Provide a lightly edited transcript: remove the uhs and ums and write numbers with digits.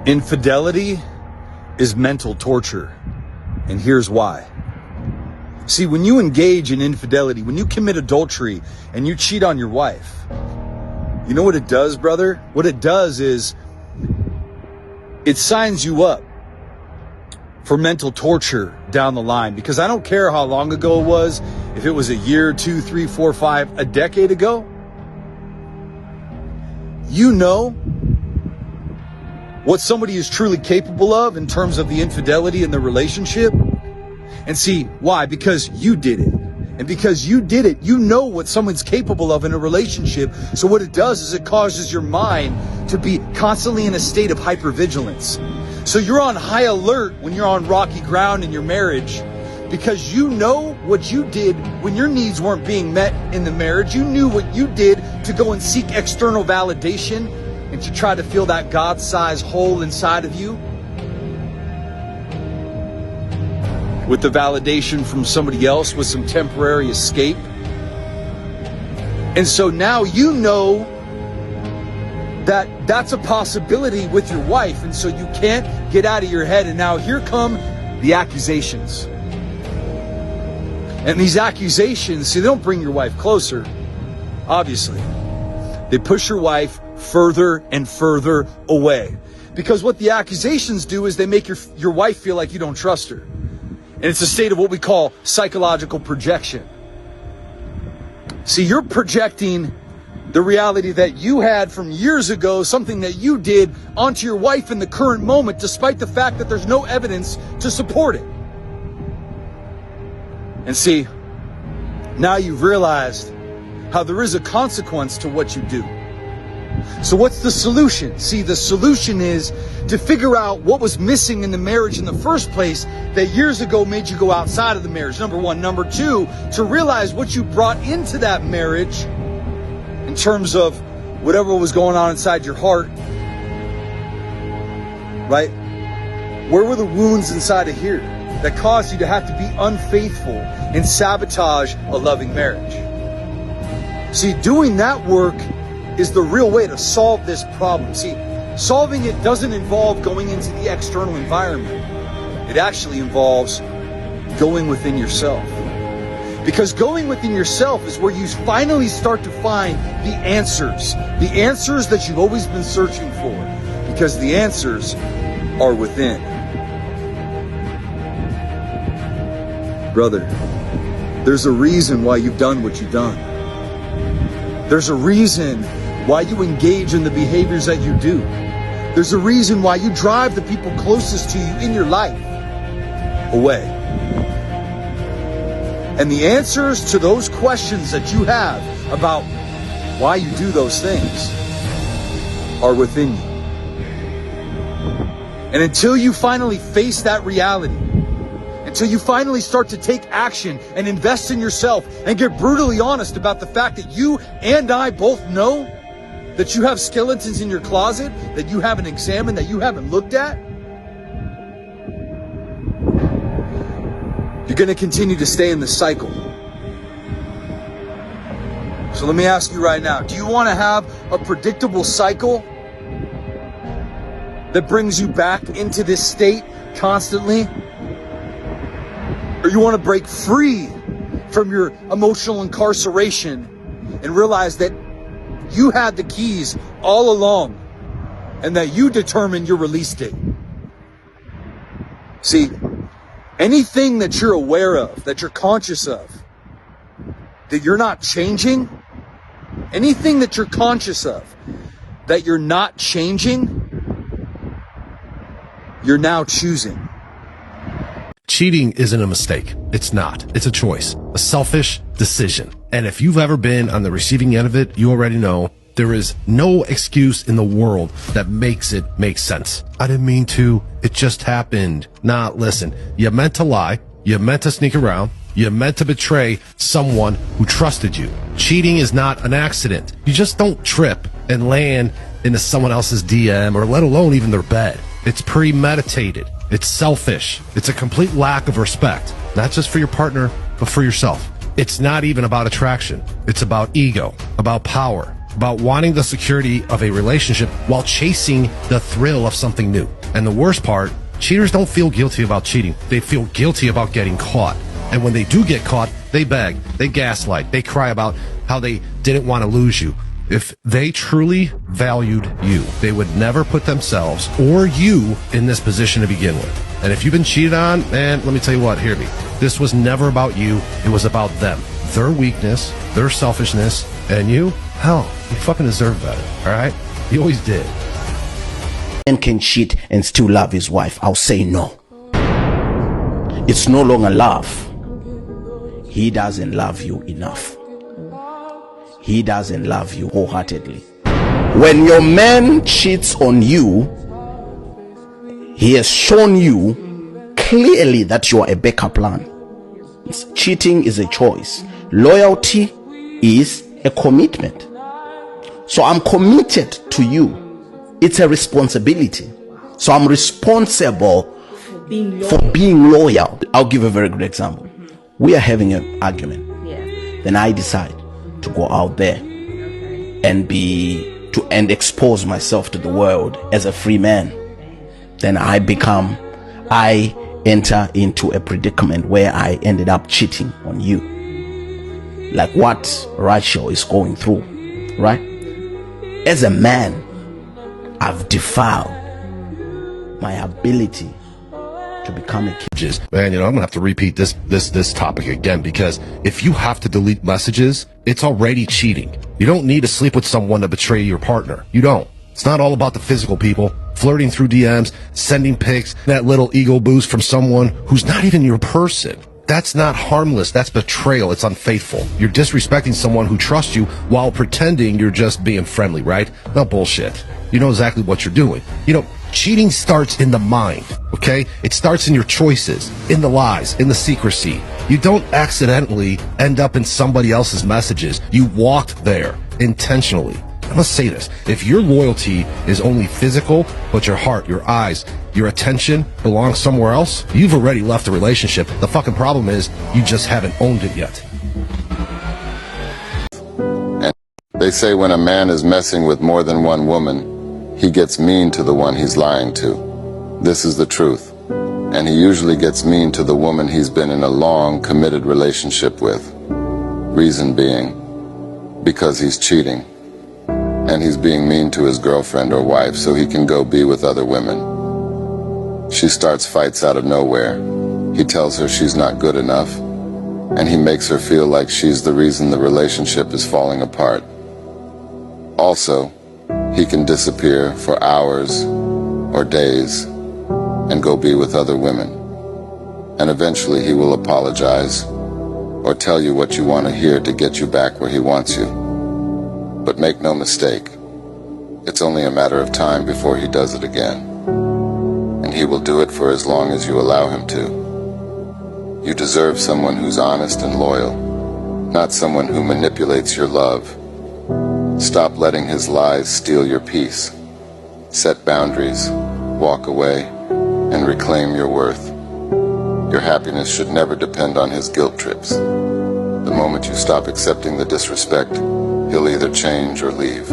Infidelity is mental torture, and here's why. See, when you engage in infidelity, when you commit adultery and you cheat on your wife, you know what it does, brother? What it does is it signs you up for mental torture down the line, because I don't care how long ago it was, if it was a year, 2, 3, 4, 5, a decade ago, you know what somebody is truly capable of in terms of the infidelity in the relationship. And see, why? Because you did it. And because you did it, you know what someone's capable of in a relationship. So what it does is it causes your mind to be constantly in a state of hypervigilance. So you're on high alert when you're on rocky ground in your marriage, because you know what you did when your needs weren't being met in the marriage. You knew what you did to go and seek external validation and to try to fill that God-sized hole inside of you with the validation from somebody else, with some temporary escape. And so now you know that that's a possibility with your wife, and so you can't get out of your head. And now here come the accusations. And these accusations, see, they don't bring your wife closer, obviously. They push your wife further and further away. Because what the accusations do is they make your wife feel like you don't trust her. And it's a state of what we call psychological projection. See, you're projecting the reality that you had from years ago, something that you did, onto your wife in the current moment, despite the fact that there's no evidence to support it. And see, now you've realized how there is a consequence to what you do. So what's the solution? See, the solution is to figure out what was missing in the marriage in the first place that years ago made you go outside of the marriage, number one. Number two, to realize what you brought into that marriage in terms of whatever was going on inside your heart, right? Where were the wounds inside of here that caused you to have to be unfaithful and sabotage a loving marriage? See, doing that work is the real way to solve this problem. See, solving it doesn't involve going into the external environment. It actually involves going within yourself. Because going within yourself is where you finally start to find the answers that you've always been searching for, because the answers are within. Brother, there's a reason why you've done what you've done. There's a reason why you engage in the behaviors that you do. There's a reason why you drive the people closest to you in your life away. And the answers to those questions that you have about why you do those things are within you. And until you finally face that reality, until you finally start to take action and invest in yourself and get brutally honest about the fact that you and I both know that you have skeletons in your closet that you haven't examined, that you haven't looked at, you're going to continue to stay in the cycle. So let me ask you right now, do you want to have a predictable cycle that brings you back into this state constantly? Or you want to break free from your emotional incarceration and realize that you had the keys all along and that you determined your release date? See, anything that you're aware of, that you're conscious of, that you're not changing, anything that you're conscious of, that you're not changing, you're now choosing. Cheating isn't a mistake. It's not. It's a choice, a selfish decision. And if you've ever been on the receiving end of it, you already know there is no excuse in the world that makes it make sense. I didn't mean to. It just happened. Nah, listen, you meant to lie. You meant to sneak around. You meant to betray someone who trusted you. Cheating is not an accident. You just don't trip and land into someone else's DM, or let alone even their bed. It's premeditated. It's selfish. It's a complete lack of respect, not just for your partner, but for yourself. It's not even about attraction. It's about ego, about power, about wanting the security of a relationship while chasing the thrill of something new. And the worst part, cheaters don't feel guilty about cheating. They feel guilty about getting caught. And when they do get caught, they beg, they gaslight, they cry about how they didn't want to lose you. If they truly valued you, they would never put themselves or you in this position to begin with. And if you've been cheated on, man, let me tell you what, hear me. This was never about you. It was about them. Their weakness, their selfishness, and you, hell, you fucking deserve better, all right? You always did. Man can cheat and still love his wife. I'll say no. It's no longer love. He doesn't love you enough. He doesn't love you wholeheartedly. When your man cheats on you, he has shown you clearly that you are a backup plan. Cheating is a choice. Loyalty is a commitment. So I'm committed to you. It's a responsibility. So I'm responsible for being loyal. I'll give a very good example. We are having an argument. Then I decide to go out there and expose myself to the world as a free man. Then I enter into a predicament where I ended up cheating on you, like what Rachel is going through, right? As a man, I've defiled my ability to become a kid. Man, I'm gonna have to repeat this topic again, because if you have to delete messages, it's already cheating. You don't need to sleep with someone to betray your partner. You don't. It's not all about the physical, people. Flirting through DMs, sending pics, that little ego boost from someone who's not even your person. That's not harmless. That's betrayal. It's unfaithful. You're disrespecting someone who trusts you while pretending you're just being friendly, right? No bullshit. You know exactly what you're doing. Cheating starts in the mind, okay? It starts in your choices, in the lies, in the secrecy. You don't accidentally end up in somebody else's messages. You walked there intentionally. I must say this. If your loyalty is only physical, but your heart, your eyes, your attention belongs somewhere else, you've already left the relationship. The fucking problem is you just haven't owned it yet. And they say when a man is messing with more than one woman, he gets mean to the one he's lying to. This is the truth. And he usually gets mean to the woman he's been in a long, committed relationship with. Reason being, because he's cheating. And he's being mean to his girlfriend or wife so he can go be with other women. She starts fights out of nowhere. He tells her she's not good enough, and he makes her feel like she's the reason the relationship is falling apart. Also, he can disappear for hours or days and go be with other women. And eventually he will apologize or tell you what you want to hear to get you back where he wants you. But make no mistake, it's only a matter of time before he does it again. And he will do it for as long as you allow him to. You deserve someone who's honest and loyal, not someone who manipulates your love. Stop letting his lies steal your peace. Set boundaries, walk away, and reclaim your worth. Your happiness should never depend on his guilt trips. The moment you stop accepting the disrespect, he'll either change or leave.